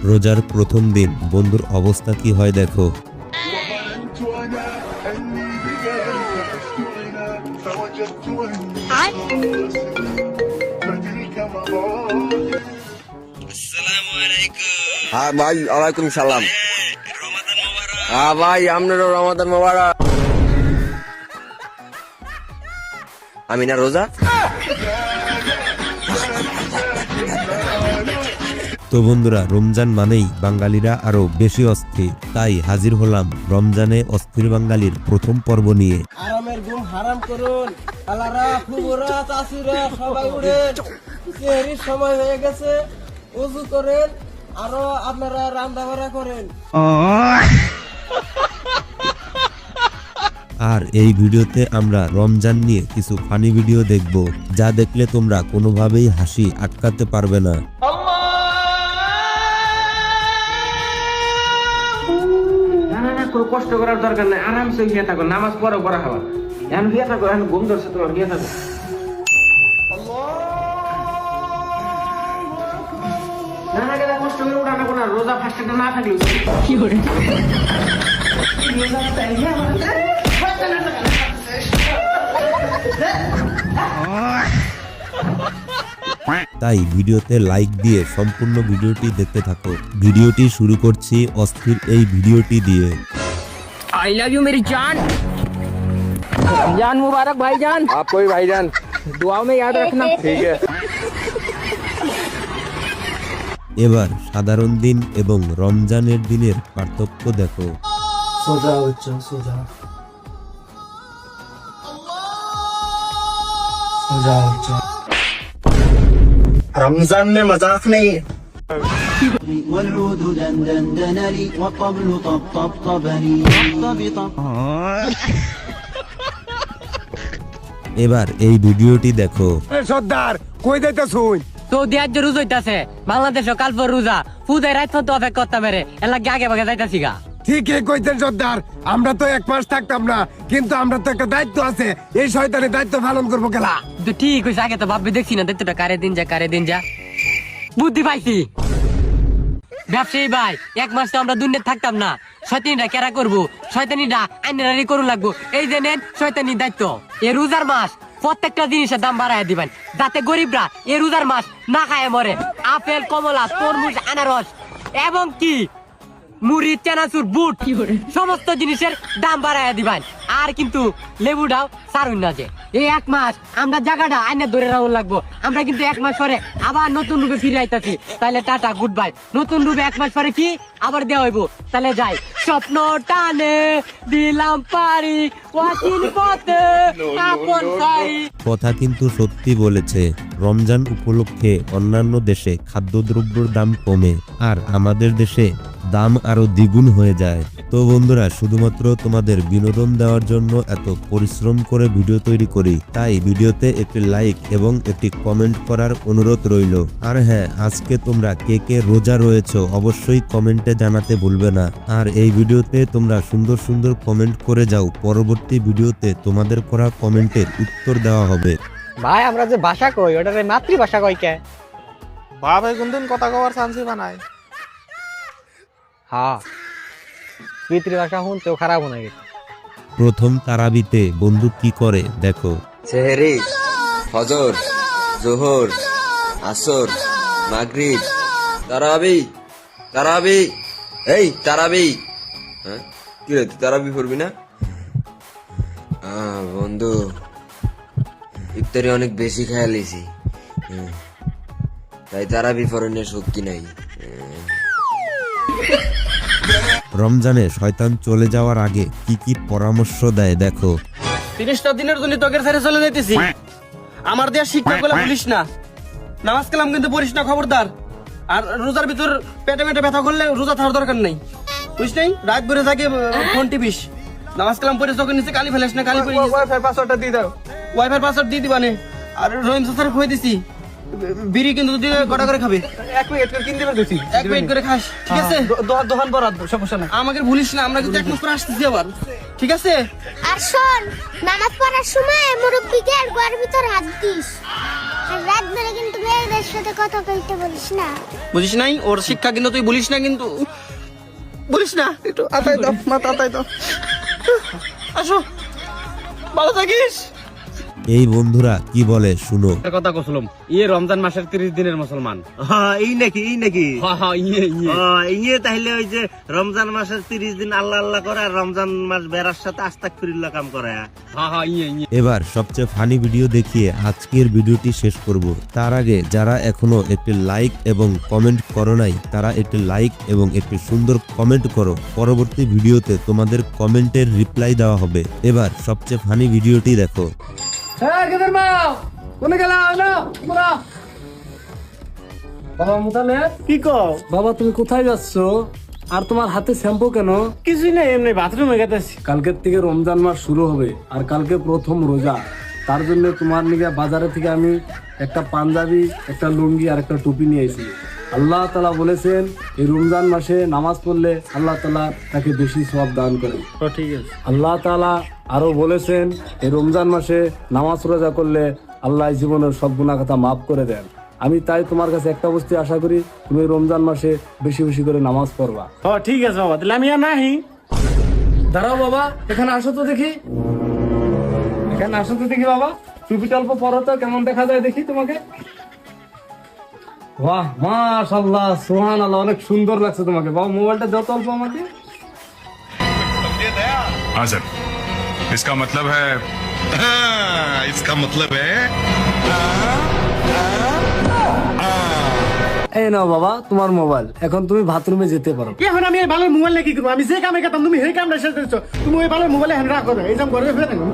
রোজার প্রথম দিন বন্ধুর অবস্থা কি হয় দেখো। হ্যাঁ ভাই, ওয়ালাইকুম সালাম। হ্যাঁ ভাই, আপনারও রমাদান মোবারক। আমি না রোজা। তো বন্ধুরা, রমজান মানেই বাঙালিরা আরো বেশি অস্থির, তাই হাজির হলাম রমজানে অস্থির বাঙালির প্রথম পর্ব নিয়ে। আরামের ঘুম হারাম করুন, আলারা ফুবরা চাষিরা সবাই উঠেন, সেহরির সময় হয়ে গেছে, ওযু করেন, আরো আপনারা রান্না বাড়া করেন। আর এই ভিডিওতে আমরা রমজান নিয়ে কিছু ফানি ভিডিও দেখব, যা দেখলে তোমরা কোনোভাবেই হাসি আটকাতে পারবে না। কোনো কষ্ট করার দরকার নাই, আরামসে গিয়ে থাকো, নামাজ পড়ো পড়া খাবার, এখন গিয়ে থাকো, এখন ঘুম ধরছে তোমার, গিয়ে থাকো। না না গেলে কষ্ট করে উঠানো কোনো রোজা ফাস্টটা না থাকলে কি করে তাই ভিডিওতে লাইক দিয়ে সম্পূর্ণ ভিডিওটি দেখতে থাকো। ভিডিওটি শুরু করছি অস্থির এই ভিডিওটি দিয়ে। आई लव यू मेरी जान, जान मुबारक भाईजान। आपको भी भाईजान, दुआओं में याद रखना। ठीक है। এবার সাধারণ দিন এবং রমজানের দিনের পার্থক্য দেখো। সোজা হচ্ছে, সোজা সোজা হচ্ছে। रमजान में मजाक नहीं। والعود دندن لي والطبل طبطبني طبطب এবার এই ভিডিওটি দেখো। সর্দার কই যাইতে শুন? সৌদি আজ রোজা হইতাছে, বাংলাদেশ কাল পর রোজা, ফুদাই রাত পর্যন্ত অপেক্ষা করতে পারে, এলাকা আগে ভাগে যাইতাছি গা। ঠিকই কইতেন সর্দার, আমরা তো এক মাস থাকতাম না, কিন্তু আমরা তো একটা দায়িত্ব আছে, এই শয়তানের দায়িত্ব পালন করবো কেলা। তো ঠিক হইছে, আগে তো ভাববে দেখছি না, দেখতে কারে দিন যা কারে দিন যা। বুদ্ধি পাইছি ব্যবসায়ী ভাই, এক মাস তো আমরা দুনিয়া থাকতাম না, শয়তানিটা কেরা করবো, শয়তানিটা আইনারি করুন লাগবো। এই যে নেন শয়তানির দায়িত্ব, এ রোজার মাস প্রত্যেকটা জিনিসের দাম বাড়ায় দিবেন, যাতে গরিবরা এ রোজার মাস না খায় মরে। আপেল, কমলা, তরমুজ, আনারস এবং কি মুড়ি, চানাচুর, বুট সমস্ত জিনিসের দাম বাড়ায় দিবেন। আর কিন্তু লেবুটাও সারুন না, যে এই এক মাস আমরা জায়গাটা আইনে ধরে রাখুন লাগবো। আমরা কিন্তু এক মাস পরে আবার নতুন রূপে ফিরে আইতাছি, তাহলে টাটা গুড বাই। নতুন রূপে এক মাস পরে কি আবার দেওয়া হইব, তাহলে যাই। স্বপ্ন টানে দিলাম পারি, ওয়াকিল পথে আপন সারি। কথা কিন্তু সত্যি বলেছে, রমজান উপলক্ষে অন্যান্য দেশে খাদ্যদ্রব্যের দাম কমে, আর আমাদের দেশে দাম আরো দ্বিগুণ হয়ে যায়। তো বন্ধুরা, শুধুমাত্র তোমাদের বিনোদন দেওয়ার জন্য এত পরিশ্রম করে ভিডিও তৈরি করি, তাই ভিডিওতে একটি লাইক এবং একটি কমেন্ট করার অনুরোধ রইল। আর হ্যাঁ, আজকে তোমরা কে কে রোজা রয়েছো অবশ্যই কমেন্টে জানাতে ভুলবে না। আর এই ভিডিওতে তোমরা সুন্দর সুন্দর কমেন্ট করে যাও, পরবর্তী ভিডিওতে তোমাদের করা কমেন্টের উত্তর দেওয়া হবে। ভাই আমরা যে ভাষা কই, ওটা মাতৃভাষা কই কে? বাপ কোনদিন কথা কবার চান্সই বানায়। হ্যাঁ, পিতৃভাষা শুনতেও খারাপ হয়ে গেছে। প্রথম তারাবিতে বন্ধু কি করে দেখো। সেহরি, ফজর, জোহর, আসর, মাগরিব, তারাবি। তারাবি, এই তারাবি। হ্যাঁ কি রে, তুই তারাবি পড়বি না? বন্ধু, ইফতারি অনেক বেশি খেয়ে লিছি, তাই তারাবি পড়ানোর শক্তি নাই। রমজানে শয়তান চলে যাওয়ার আগে কি কি পরামর্শ দেয় দেখো। 30টা দিনের জন্য তোকের ছেড়ে চলে যাইতেছি, আমার দেয়া শিক্ষা গুলো ভুলিস না, নামাজ কালাম কিন্তু পড়িস না, খবরদার। আর রোজার ভিতর পেটে পেটে ব্যথা করলে রোজা থাকার দরকার নেই, বুঝছ নাই? রাত ভরে থাকে ফোন টিপিস, নামাজ কালাম পড়ে চোখের নিচে কালি ফেলিস না, কালি ওয়াইফাই পাসওয়ার্ডটা দিয়ে দাও। ওয়াইফাই পাসওয়ার্ড দিয়ে দিবানে। আর রহিম সাসার খুঁয়ে দিছি, বিড়ি কিন্তু তুই কটা করে খাবে, এক প্লেট করে কিনতে পারতেছি, এক প্লেট করে খাস, ঠিক আছে? দোকান বরাদ, সমস্যা নাই। আমাকে ভুলিস না, আমরা কিন্তু এক মাস পরে আসতেছি আবার, ঠিক আছে? আর শোন, নামাজ পড়ার সময় মুরব্বিকে ঘরের ভিতর হাত দিস, আর রাত ধরে কিন্তু মেয়েদের মেয়ের সাথে কথা বলতে বলিস না? বুঝিস নাই ওর শিক্ষা কিন্তু তুই বলিস না, কিন্তু বলিস না। একটু আতাই দাও, মাথা আতাই দাও। আসো, ভালো থাকিস। এই বন্ধুরা কি বলে শুনো। কথা কসলম ইয়ে রমজান মাসের 30 দিনের মুসলমান। এই নাকি ইয়ে তাহলে ওই যে রমজান মাসের 30 দিন আল্লাহ আল্লাহ করে আর রমজান মাস বেড়ার সাথে আস্তাগফিরুল্লাহ কাম করে। ইয়ে এবার সবচেয়ে ফানি ভিডিও দেখিয়ে আজকের ভিডিওটি শেষ করব। তার আগে যারা এখনো একটি লাইক এবং কমেন্ট করো নাই, তারা একটি লাইক এবং একটি সুন্দর কমেন্ট করো। পরবর্তী ভিডিওতে তোমাদের কমেন্টের রিপ্লাই দেওয়া হবে। এবার সবচেয়ে ফানি ভিডিওটি দেখো। বাবা মুতালে কি কও? বাবা তুমি কোথায় যাচ্ছ? আর তোমার হাতে শ্যাম্পু কেন? কিছুই না, এমনি বাথরুমে গেতেছি। কালকের থেকে রমজান মাস শুরু হবে আর কালকে প্রথম রোজা। তার জন্য তোমার নিকে বাজারে থেকে আমি একটা পাঞ্জাবি, একটা লুঙ্গি আর একটা টুপি নিয়ে এসেছি। আল্লাহ তাআলা বলেছেন এই রমজান মাসে নামাজ পড়লে আল্লাহ তাআলা তাকে বেশি সওয়াব দান করেন। ঠিক আছে। আল্লাহ তাআলা আরো বলেছেন এই রমজান মাসে নামাজ রোজা করলে আল্লাহ জীবনের সব গুনাহ কথা মাফ করে দেন। আমি তাই তোমার কাছে একটা বস্তু আশা করি, তুমি রমজান মাসে বেশি বেশি করে নামাজ পড়বা। ঠিক আছে বাবা, তাহলে আমি আর নাহি। দাঁড়াও বাবা, এখানে আসো তো দেখি। এখানে আসো তো দেখি বাবা, টুপিটা অল্প পরো তো, কেমন দেখা যায় দেখি তোমাকে। বাহ মাশাআল্লাহ, সুবহানাল্লাহ, অনেক সুন্দর লাগছে তোমাকে। বাবা মোবাইলটা দাও তো অল্প আমাকে। हाँ सर, इसका मतलब है এই নাও বাবা তোমার মোবাইল, এখন তুমি বাথরুমে যেতে পারো। এখন আমি এই ভালো মোবাইল কি করবো? আমি যে কামে গেতাম তুমি সেই কামটা শেষ করেছো। তুমি ওই ভালো মোবাইলে এখন রাখো না, এই যে ঘরে ফেলে থাকো।